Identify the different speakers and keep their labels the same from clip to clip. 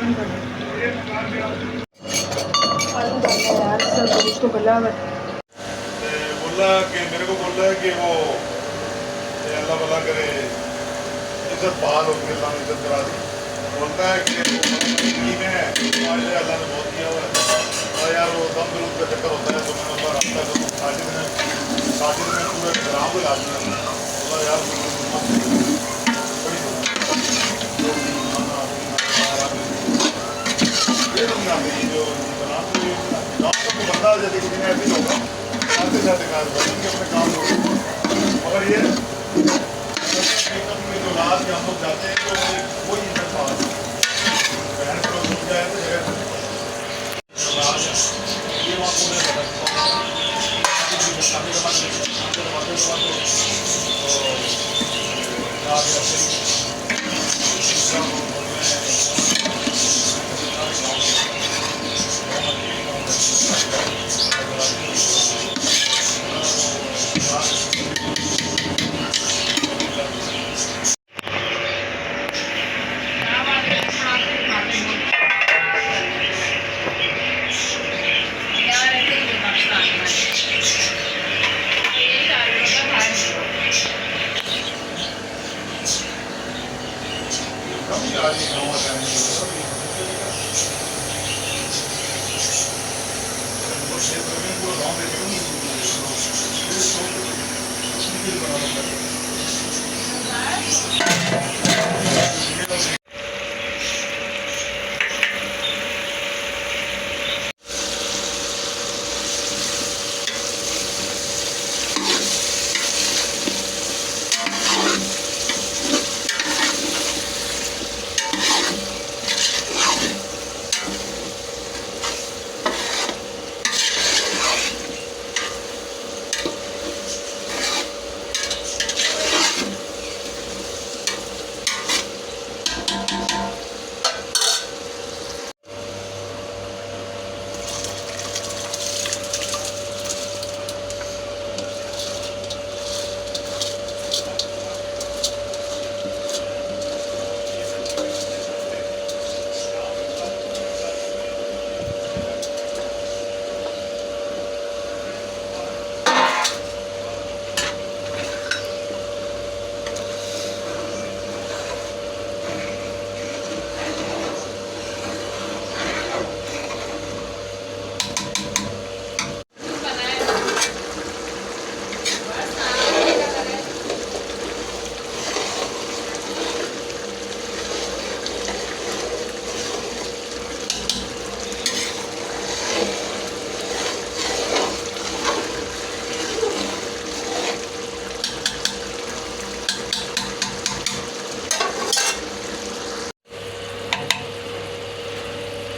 Speaker 1: आलू डालना है यार, सब कुछ तो गला हुआ है।
Speaker 2: बोला कि मेरे को बोल रहा है कि वो अल्लाह भला करे, इज्जत बहाल होगी, अल्लाह ने इज्जत करा दी। बोलता है कि में है, अल्लाह ने बहुत दिया हुआ है। और यार वो दम बिरूद का चक्कर होता है, तो मैंने उसका रास्ता करूँ साजिद में पूरे ग्राम को ला दिया। बोला यार बड़ी जो बंदा जैसे किसी ने ऐसे होगा आते जाते कार कि अपने काम हो, मगर ये में जो रात में हम लोग जाते हैं तो वही इज्जत पास बहन को रुक जाए तो जगह ये वहाँ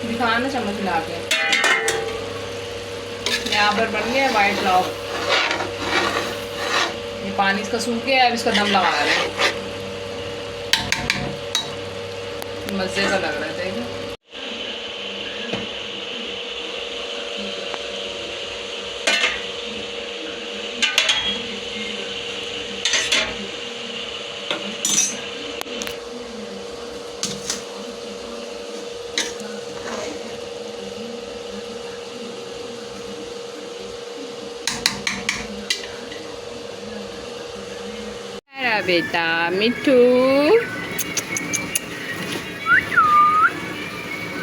Speaker 1: दिखाना चम्मच ला के। यहाँ पर बन गया वाइट पुलाव। ये पानी इसका सूख गया है, अब इसका दम लगा रहे हैं। मज़े का लग रहा है, देखो। मेरा बेटा मिट्टू,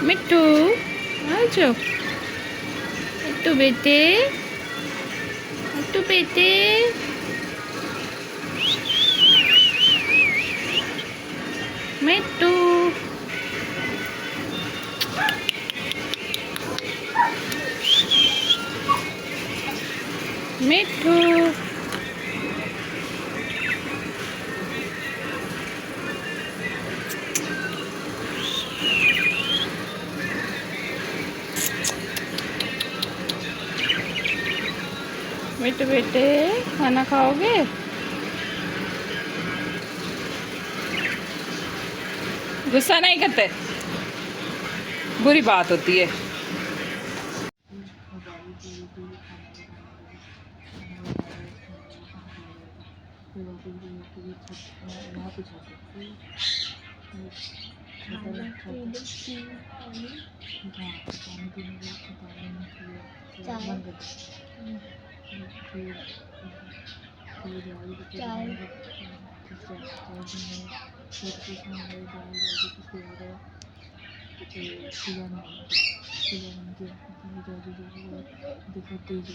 Speaker 1: मिट्टू आ जाओ। मिट्टू बेटे, मिट्टू बेटे, मिट्टू। मिट्टू मिट्टू बेटे, खाना खाओगे? गुस्सा नहीं करते, बुरी बात होती है।
Speaker 3: खाना पीने की पानी
Speaker 4: पानी पीने के लिए पानी नहीं
Speaker 3: चाय।
Speaker 4: फिर फिर दवाई को
Speaker 3: चाय।
Speaker 4: देखो तेज